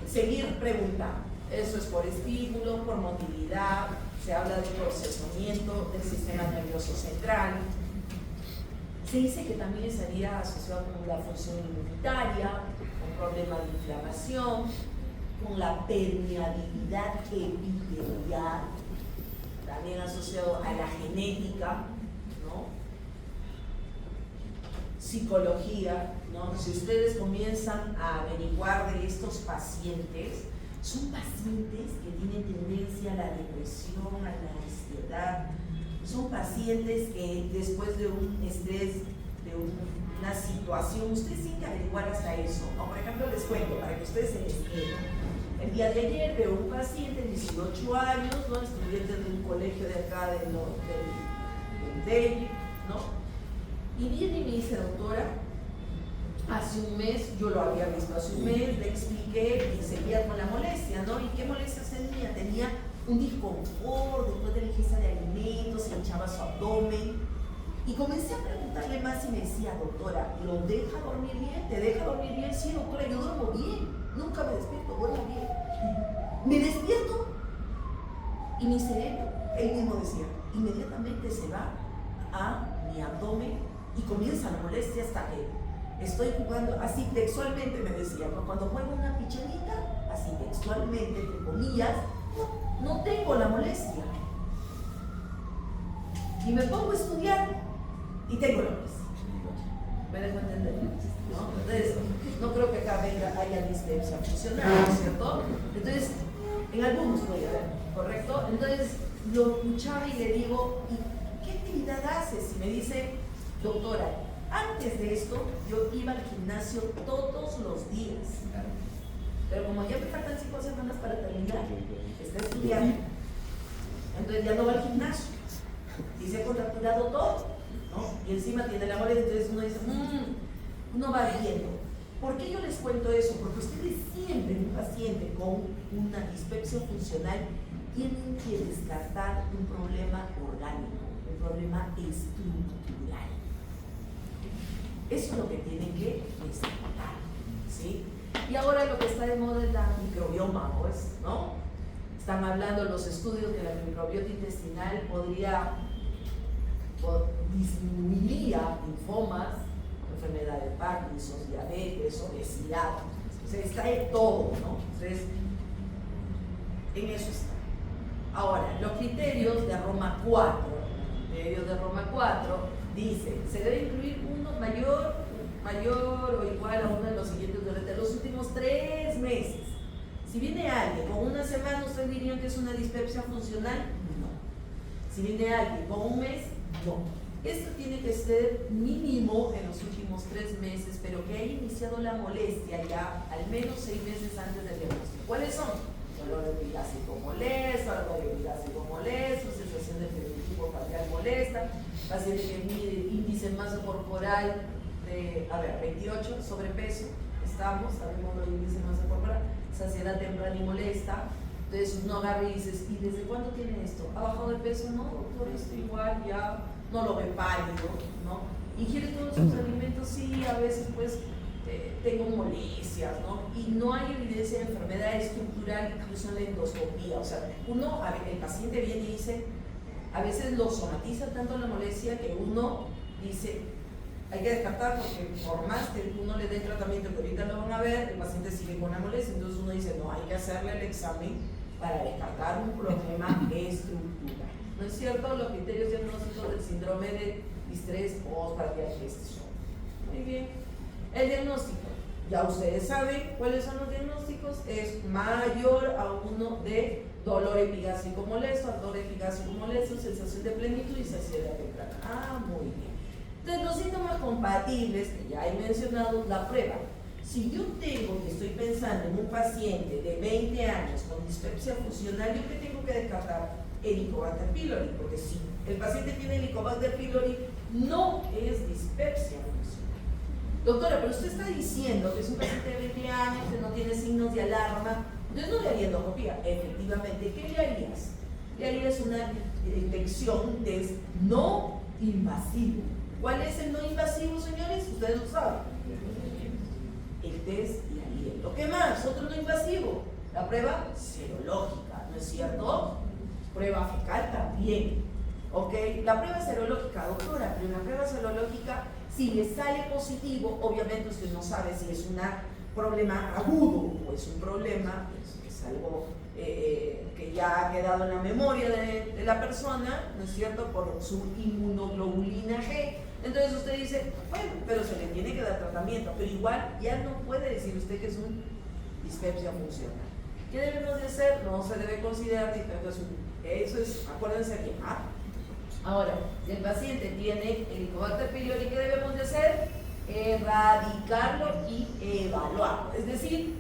seguir preguntando. Eso es por estímulo, por motilidad, se habla de procesamiento del sistema nervioso central. Se dice que también estaría asociado con la función inmunitaria, con problemas de inflamación, con la permeabilidad epitelial, también asociado a la genética, ¿no? Psicología, ¿no? Si ustedes comienzan a averiguar de estos pacientes, son pacientes que tienen tendencia a la depresión, a la ansiedad. Son pacientes que después de un estrés, de una situación, ustedes tienen que averiguar hasta eso. O, por ejemplo, les cuento para que ustedes se les queden. El día de ayer veo un paciente de 18 años, ¿no?, estudiante de un colegio de acá del DEI, ¿no? Y viene y me dice, doctora, hace un mes, yo lo había visto hace un mes, le expliqué y seguía con la molestia, ¿no? ¿Y qué molestias tenía? Tenía un disconfort después de la ingesta de alimentos, se hinchaba su abdomen. Y comencé a preguntarle más y me decía, doctora, ¿lo deja dormir bien? ¿Te deja dormir bien? Sí, doctora, yo duermo bien, nunca me despierto, duermo bien. Me despierto y mi cerebro, él mismo decía, inmediatamente se va a mi abdomen y comienza la molestia hasta que estoy jugando, así textualmente me decía, ¿no?, cuando juego una pichanita, así textualmente, entre comillas, no tengo la molestia. Y me pongo a estudiar y tengo la molestia. ¿Me dejo entender? ¿No? Entonces, no creo que acá haya dispepsia funcional, ¿no es cierto? Entonces, en algunos puede haber, ¿correcto? Entonces, lo escuchaba y le digo, ¿y qué actividad haces? Y me dice, doctora, antes de esto, yo iba al gimnasio todos los días. Pero como ya me faltan 5 semanas para terminar, está estudiando. Entonces ya no va al gimnasio. Y se ha contracturado todo, ¿no? Y encima tiene la molestia, entonces uno dice, uno va viendo. ¿Por qué yo les cuento eso? Porque ustedes siempre, en un paciente con una dispepsia funcional, tienen que descartar un problema orgánico, un problema estructural. Eso es lo que tienen que descartar, ¿sí? Y ahora lo que está de moda es la microbioma, pues, ¿no? Están hablando los estudios que la microbiota intestinal disminuiría linfomas, enfermedad de Parkinson, diabetes, obesidad. O sea, está de todo, ¿no? Entonces, en eso está. Ahora, los criterios de Roma 4, dice, se debe incluir uno mayor o igual a uno de los siguientes durante los últimos 3 meses. Si viene alguien con una semana, ¿ustedes dirían que es una dispepsia funcional? No. Si viene alguien con un mes, no. Esto tiene que ser mínimo en los últimos 3 meses, pero que haya iniciado la molestia ya al menos 6 meses antes del diagnóstico. ¿Cuáles son? Dolor epigástrico molesto, dolor epigástrico molesto, sensación de fenótipo facial molesta, paciente que mide índice en masa corporal de, 28, sobrepeso, sabemos el índice de masa corporal, saciedad temprana y molesta. Entonces uno agarra y dices, ¿y desde cuándo tiene esto? ¿Ha bajado de peso? No, doctor, esto igual ya no lo ve pálido, ¿no? Ingiere todos sus alimentos, sí, a veces pues tengo molestias, ¿no? Y no hay evidencia de enfermedad estructural, incluso en la endoscopía. O sea, el paciente viene y dice, a veces lo somatiza tanto la molestia que uno dice, hay que descartar porque por más que uno le dé el tratamiento que ahorita lo van a ver, el paciente sigue con la molestia. Entonces uno dice, no, hay que hacerle el examen para descartar un problema estructural. ¿No es cierto? Los criterios diagnósticos del síndrome de distrés postprandial gestación. Muy bien. El diagnóstico. Ya ustedes saben cuáles son los diagnósticos. Es mayor a uno de dolor epigástrico molesto, sensación de plenitud y saciedad temprana. Muy bien. Entonces, los síntomas compatibles, que ya he mencionado, la prueba. Si yo tengo y estoy pensando en un paciente de 20 años con dispepsia funcional, ¿yo qué tengo que descartar? Helicobacter pylori, porque si el paciente tiene Helicobacter pylori, no es dispepsia funcional. Doctora, pero usted está diciendo que es un paciente de 20 años, que no tiene signos de alarma, entonces no le haría endoscopía. Efectivamente, ¿qué le harías? Le harías una detección, un test no invasivo. ¿Cuál es el no invasivo, señores? Ustedes lo saben. El test de aliento. ¿Qué más? Otro no invasivo. La prueba serológica, ¿no es cierto? Prueba fecal también. ¿Ok? La prueba serológica, doctora, pero una prueba serológica, si le sale positivo, obviamente usted no sabe si es un problema agudo o es un problema, es algo que ya ha quedado en la memoria de la persona, ¿no es cierto? Por su inmunoglobulina G. Entonces usted dice, bueno, pero se le tiene que dar tratamiento, pero igual ya no puede decir usted que es un dispepsia funcional. ¿Qué debemos de hacer? No se debe considerar dispepsia funcional. Eso es, acuérdense bien. Ahora, si el paciente tiene Helicobacter pylori, ¿qué debemos de hacer? Erradicarlo y evaluarlo. Es decir,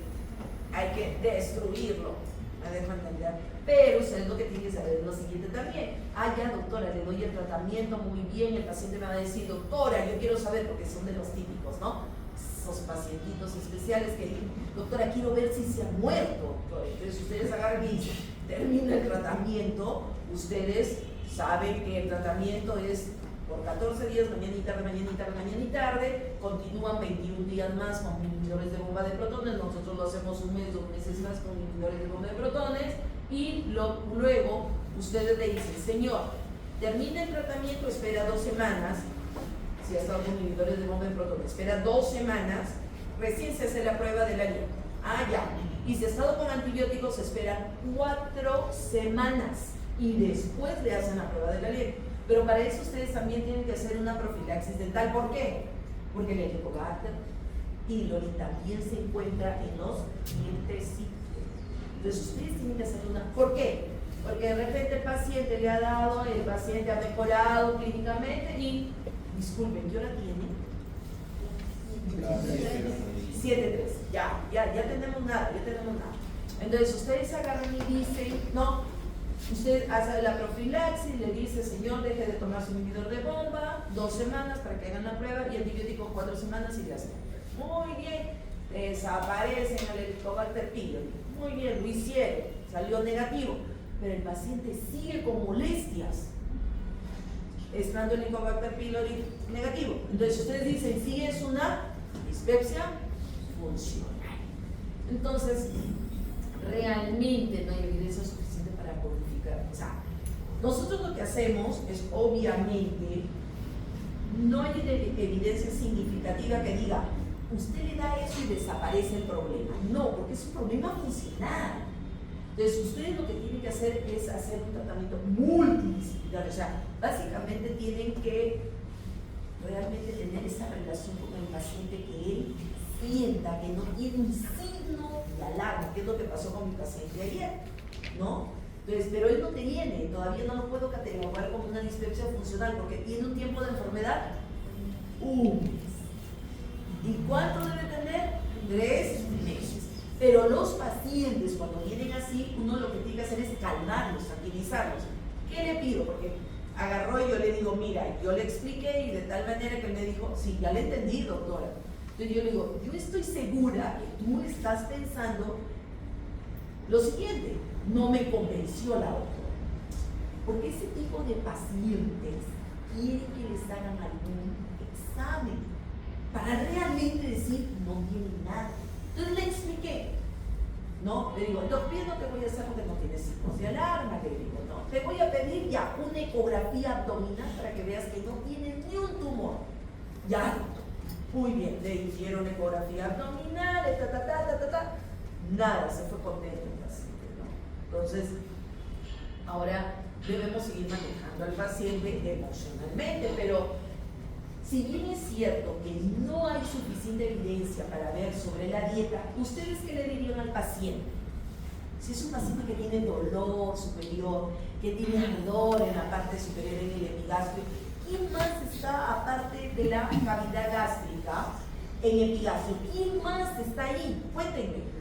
hay que destruirlo. Me dejo entender. Pero usted lo que tiene que saber es lo siguiente también. Ya doctora, le doy el tratamiento muy bien, el paciente me va a decir, doctora, yo quiero saber, porque son de los típicos, ¿no? Esos pacientitos especiales que dicen, doctora, quiero ver si se ha muerto. Entonces ustedes agarran y dicen, termina el tratamiento, ustedes saben que el tratamiento es por 14 días, mañana y tarde, mañana y tarde, mañana y tarde, continúan 21 días más con inhibidores de bomba de protones, nosotros lo hacemos 1 mes, 2 meses más con inhibidores de bomba de protones, y luego ustedes le dicen, señor, termina el tratamiento, espera 2 semanas, si ha estado con inhibidores de bomba de protones, espera 2 semanas, recién se hace la prueba del aliento. Ya. Y si ha estado con antibióticos, esperan 4 semanas y después le hacen la prueba del aliento. Pero para eso ustedes también tienen que hacer una profilaxis dental. ¿Por qué? Porque el Helicobacter pylori también se encuentra en los dientecitos. Entonces ustedes tienen que hacer una. ¿Por qué? Porque de repente el paciente le ha dado, el paciente ha mejorado clínicamente y, disculpen, ¿qué hora tiene? 7:03. Ya tenemos nada, Entonces ustedes agarran y dicen, no, usted hace la profilaxis, le dice, señor, deje de tomar su inhibidor de bomba, 2 semanas para que hagan la prueba y antibióticos 4 semanas y le hacen la prueba. Muy bien. desaparecen el Helicobacter pylori. Muy bien, lo hicieron, salió negativo, pero el paciente sigue con molestias, estando el Helicobacter pylori negativo. Entonces ustedes dicen, sí es una dispepsia funcional. Entonces, realmente no hay evidencia suficiente para codificar. O sea, nosotros lo que hacemos es, obviamente, no hay evidencia significativa que diga, usted le da eso y desaparece el problema. No, porque es un problema funcional. Entonces, ustedes lo que tienen que hacer es hacer un tratamiento multidisciplinario. O sea, básicamente tienen que realmente tener esa relación con el paciente, que él sienta que no tiene un signo de alarma, que es lo que pasó con mi paciente ayer, ¿no? Entonces, pero él no tiene, todavía no lo puedo catalogar como una dispepsia funcional, porque tiene un tiempo de enfermedad, un mes. ¿Y cuánto debe tener? 3 meses. Pero los pacientes, cuando vienen así, uno lo que tiene que hacer es calmarlos, tranquilizarlos. ¿Qué le pido? Porque agarró y yo le digo, mira, yo le expliqué y de tal manera que él me dijo, sí, ya le entendí, doctora. Entonces yo le digo, yo estoy segura que tú estás pensando lo siguiente, no me convenció la doctora. Porque ese tipo de pacientes quieren que les hagan algún examen para realmente decir, no tiene nada. Entonces le expliqué, ¿no? Le digo, doctor, no te voy a hacer porque no tienes signos de alarma. Le digo, no, te voy a pedir ya una ecografía abdominal para que veas que no tienes ni un tumor. Ya, doctor. Muy bien, le hicieron ecografía abdominal, nada, se fue contento el paciente, ¿no? Entonces, ahora debemos seguir manejando al paciente emocionalmente, pero si bien es cierto que no hay suficiente evidencia para ver sobre la dieta, ¿ustedes qué le dirían al paciente? Si es un paciente que tiene dolor superior, que tiene ardor en la parte superior en el epigastrio, ¿quién más está aparte de la cavidad gástrica en epigastrio? ¿Quién más está ahí? Cuéntenme.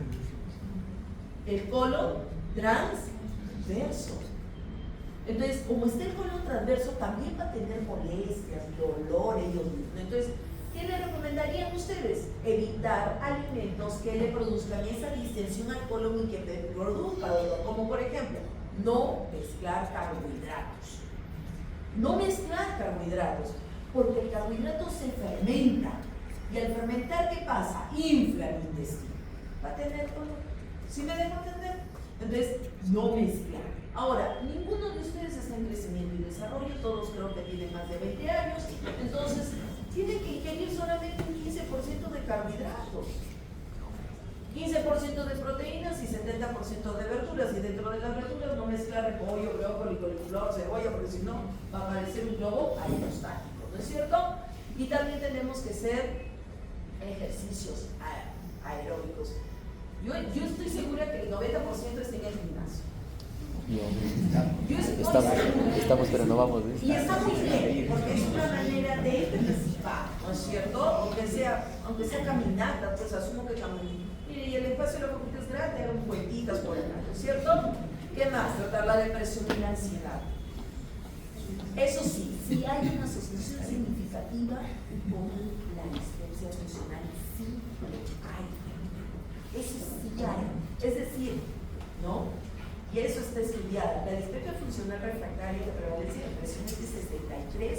El colon transverso. Entonces, como está el colon transverso, también va a tener molestias, dolor ellos mismos. Entonces, ¿qué le recomendarían ustedes? Evitar alimentos que le produzcan esa distensión al colon y que produzca dolor, como por ejemplo, no mezclar carbohidratos. No mezclar carbohidratos, porque el carbohidrato se fermenta. Y al fermentar, ¿qué pasa? Infla el intestino. ¿Va a tener dolor? ¿Sí me dejo entender? Entonces, no mezclar. Ahora, ninguno de ustedes está en crecimiento y desarrollo, todos creo que tienen más de 20 años, entonces tienen que ingerir solamente un 15% de carbohidratos, 15% de proteínas y 70% de verduras, y dentro de las verduras no mezclar repollo, brócoli, coliflor, cebolla, porque si no va a aparecer un globo aerostático, ¿no es cierto? Y también tenemos que hacer ejercicios aeróbicos. Yo estoy segura que el 90% está en el gimnasio. Estamos, pero no vamos. Y está muy bien, porque es una manera de participar, ¿no es cierto? Aunque sea caminata, pues asumo que caminar. Mire, y el espacio de la facultad es grande, hagan vueltitas por acá, ¿no es cierto? ¿Qué más? Tratar la depresión y la ansiedad. Eso sí, si hay una asociación significativa con la dispepsia funcional, sí hay. Eso sí hay. Es decir, ¿no? Y eso está estudiado. La dispepsia funcional refractaria, la prevalencia de depresión es de 63.3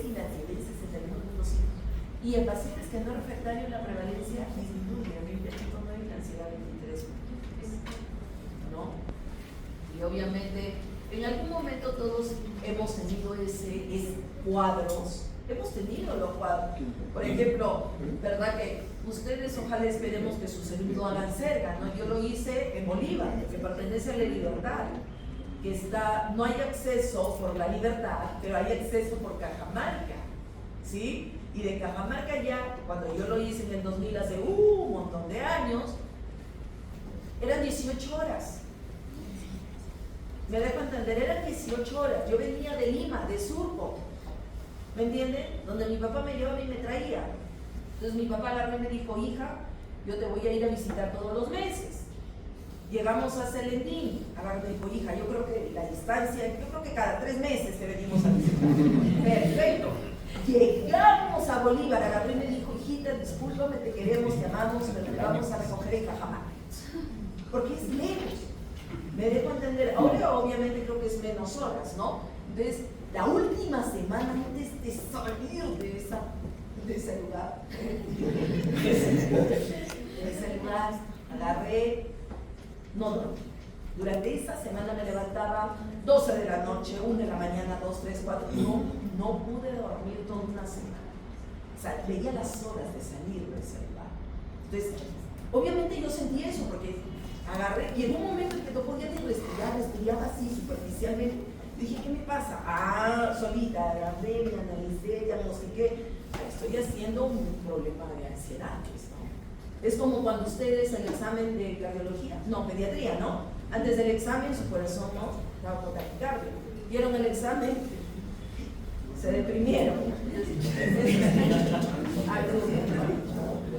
y la ansiedad es 61.5. Y en pacientes que no refractarios, la prevalencia disminuye a 20.9 y la ansiedad a 23.3. ¿No? Y obviamente, en algún momento todos hemos tenido cuadros. Hemos tenido los cuadros. Por ejemplo, ¿verdad que ustedes ojalá esperemos que su segundo hagan cerca, ¿no? Yo lo hice en Bolívar, que pertenece a la Libertad, que no hay acceso por la Libertad, pero hay acceso por Cajamarca, ¿sí? Y de Cajamarca ya, cuando yo lo hice en el 2000, hace un montón de años, eran 18 horas. ¿Me dejo entender? Eran 18 horas. Yo venía de Lima, de Surco, ¿me entienden? Donde mi papá me llevaba y me traía. Entonces mi papá agarró y me dijo, hija, yo te voy a ir a visitar todos los meses. Llegamos a Celendín, agarró y me dijo, hija, yo creo que la distancia, yo creo que cada 3 meses te venimos a visitar. Perfecto. Llegamos a Bolívar, agarró y me dijo, hijita, señorita, discúlpame, te queremos, te amamos, pero te vamos a recoger en Cajamarca. Porque es lejos. Me dejo entender. Ahora obviamente creo que es menos horas, ¿no? Entonces, la última semana antes de salir de ese lugar, agarré, no dormí. Durante esa semana me levantaba 12 de la noche, 1 de la mañana, 2, 3, 4, no pude dormir toda una semana. O sea, veía las horas de salir de ese lugar. Entonces, obviamente yo sentí eso porque agarré, y en un momento en que no podía ni respirar, respiraba así superficialmente. Dije, ¿qué me pasa? Solita, agarré, me analicé, diagnostiqué. Estoy haciendo un problema de ansiedad, ¿no? Es como cuando ustedes el examen de cardiología, no, pediatría, ¿no? Antes del examen su corazón no estaba con taquicardia. Vieron el examen, se deprimieron.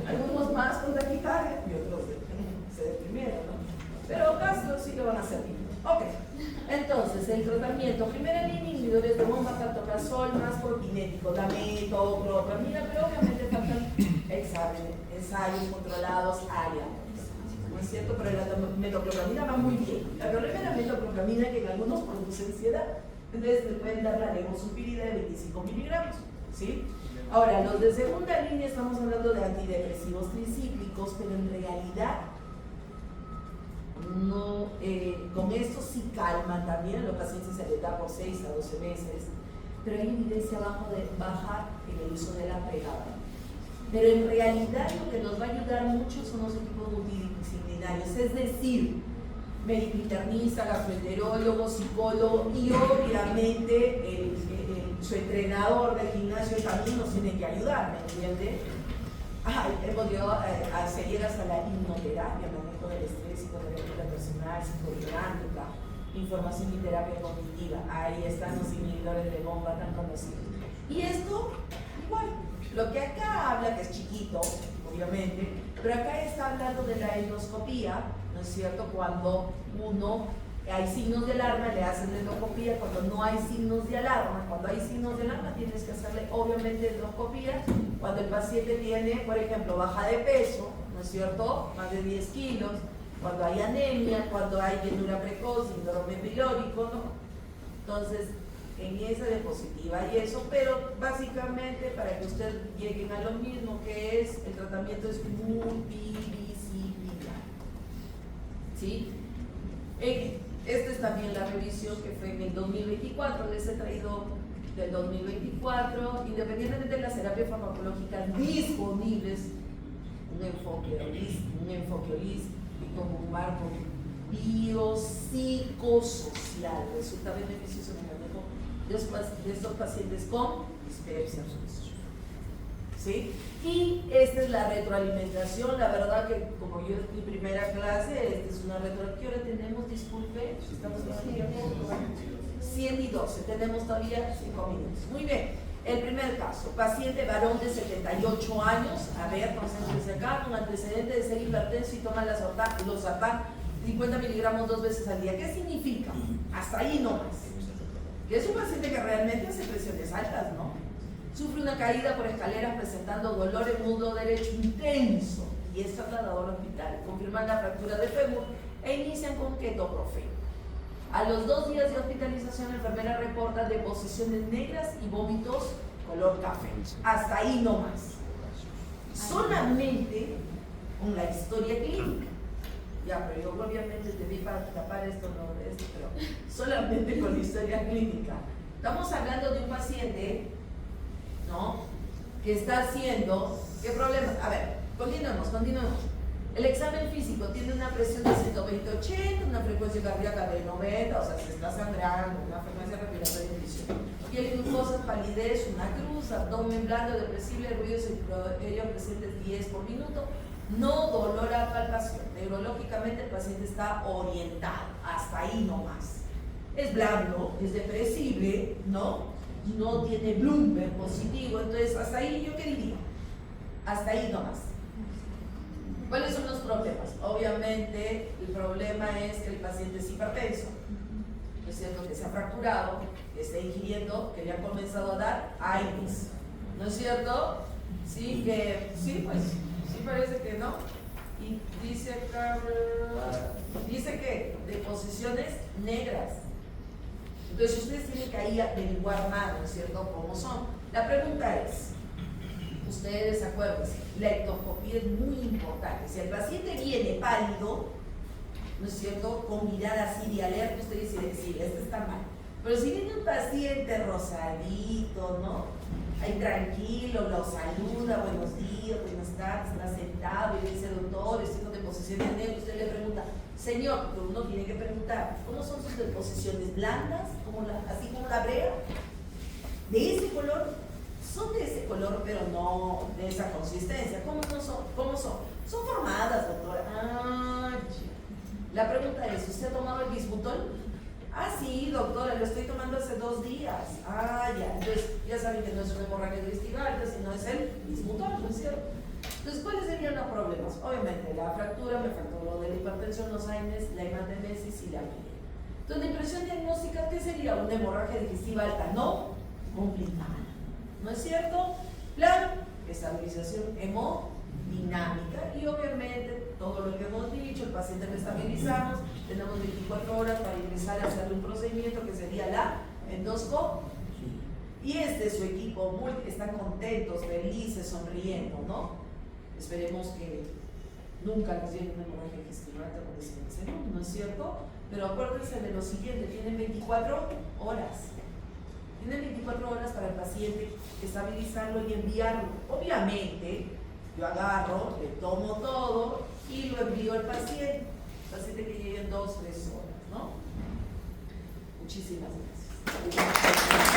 Algunos más con taquicardia y otros se deprimieron, ¿no? Pero casos sí lo van a hacer bien. Ok, entonces el tratamiento, primera línea, inhibidores de bomba, pantoprazol, más prokinético, dameto, clopramina, pero obviamente faltan exámenes, ensayos controlados, área. ¿No es cierto? Pero la metoclopramina va muy bien. El problema de la metoclopramina es que en algunos produce ansiedad. Entonces le pueden dar la levosulfirida de 25 miligramos. ¿Sí? Ahora, los de segunda línea estamos hablando de antidepresivos tricíclicos, pero en realidad no, con esto sí calman también. A los pacientes se les da por 6 a 12 meses, pero hay evidencia baja en el uso de la pregabalina. Pero en realidad lo que nos va a ayudar mucho son los equipos multidisciplinarios, es decir, médico internista, gastroenterólogo, psicólogo y obviamente su entrenador del gimnasio también nos tiene que ayudar, ¿me entiende? Hemos llegado a seguir hasta la hipnoterapia, manejo del estrés, psicoterapia personal, psicodinámica, información y terapia cognitiva. Ahí están los inhibidores de bomba tan conocidos. Y esto, igual. Lo que acá habla, que es chiquito, obviamente, pero acá está hablando de la endoscopía, ¿no es cierto? Cuando hay signos de alarma, le hacen endoscopía. Cuando no hay signos de alarma, cuando hay signos de alarma, tienes que hacerle, obviamente, endoscopía. Cuando el paciente tiene, por ejemplo, baja de peso, ¿no es cierto? Más de 10 kilos, cuando hay anemia, cuando hay llenura precoz, síndrome pilórico, ¿no? Entonces, en esa diapositiva y eso, pero básicamente para que ustedes lleguen a lo mismo, que es el tratamiento es multidisciplinar. ¿Sí? Esta es también la revisión que fue en el 2024, les he traído del 2024, independientemente de las terapias farmacológicas disponibles, un enfoque holístico como un marco biopsicosocial, resulta beneficioso en el manejo de estos pacientes con dispepsia. ¿Sí? Y esta es la retroalimentación. La verdad que como yo es mi primera clase, esta es una retroalimentación. ¿Qué hora tenemos? Disculpe, estamos todavía 112, tenemos todavía 5 minutos. Muy bien, el primer caso, paciente varón de 78 años, a ver, concéntrense acá, con antecedente de ser hipertenso y toma losartán 50 miligramos 2 veces al día. ¿Qué significa? Hasta ahí nomás. Que es un paciente que realmente hace presiones altas, ¿no? Sufre una caída por escaleras presentando dolor en muslo derecho intenso y es trasladado al hospital. Confirman la fractura de fémur e inician con ketoprofeno. A los 2 días de hospitalización, la enfermera reporta deposiciones negras y vómitos color café. Hasta ahí nomás. Solamente con la historia clínica. Ya, pero yo obviamente te di para tapar esto, no esto, pero solamente con la historia clínica. Estamos hablando de un paciente, ¿no? Que está haciendo, ¿qué problema? A ver, continuemos. El examen físico tiene una presión de 120/80, una frecuencia cardíaca de 90, o sea, se está sangrando, una frecuencia respiratoria de 18. Piel glucosa, palidez, una cruz, abdomen blando, depresible, ruidos ellos presentes 10 por minuto. No dolor a palpación. Neurológicamente el paciente está orientado, hasta ahí nomás. Es blando, es depresible, ¿no? No tiene Bloomberg positivo, entonces hasta ahí, ¿yo qué diría? Hasta ahí nomás. ¿Cuáles son los problemas? Obviamente el problema es que el paciente es hipertenso, es cierto que se ha fracturado, que está ingiriendo, que le han comenzado a dar aires, ¿no es cierto? Sí, pues, sí parece que no. Y dice acá, dice que de posiciones negras. Entonces ustedes tienen que ahí averiguar más, ¿no es cierto?, cómo son. La pregunta es, ustedes acuérdense, la ectoscopía es muy importante. Si el paciente viene pálido, ¿no es cierto?, con mirada así de alerta, usted dice, sí, este está mal. Pero si viene un paciente rosadito, ¿no?, ahí tranquilo, lo saluda, buenos días, buenas tardes, está sentado y dice, doctor, estoy de posiciones negras, usted le pregunta, señor, pero uno tiene que preguntar, ¿cómo son sus deposiciones blandas? Así como la brea, de ese color, son de ese color, pero no de esa consistencia. ¿Cómo no son? ¿Cómo son? Son formadas, doctora. La pregunta es, ¿usted ha tomado el bismutol? Sí, doctora, lo estoy tomando hace 2 días. Ya. Entonces, ya saben que no es una hemorragia digestiva, sino es el bismutol, ¿no es cierto? Entonces, ¿cuáles serían los problemas? Obviamente, la fractura, me faltó lo de la hipertensión, los AINES, la hematemesis y la miel. Entonces, la impresión diagnóstica, ¿qué sería? Una hemorragia digestiva alta, no complicada. ¿No es cierto? Plan, estabilización hemodinámica y obviamente todo lo que hemos dicho, el paciente lo estabilizamos, tenemos 24 horas para ingresar a hacer un procedimiento que sería la endoscopia. Y su equipo están contentos, felices, sonriendo, ¿no? Esperemos que nunca nos llegue una hemorragia digestiva alta como decimos, ¿no es cierto? Pero acuérdense de lo siguiente, tienen 24 horas. Tienen 24 horas para el paciente estabilizarlo y enviarlo. Obviamente, yo agarro, le tomo todo y lo envío al paciente. El paciente que llegue en 2 o 3 horas, ¿no? Muchísimas gracias.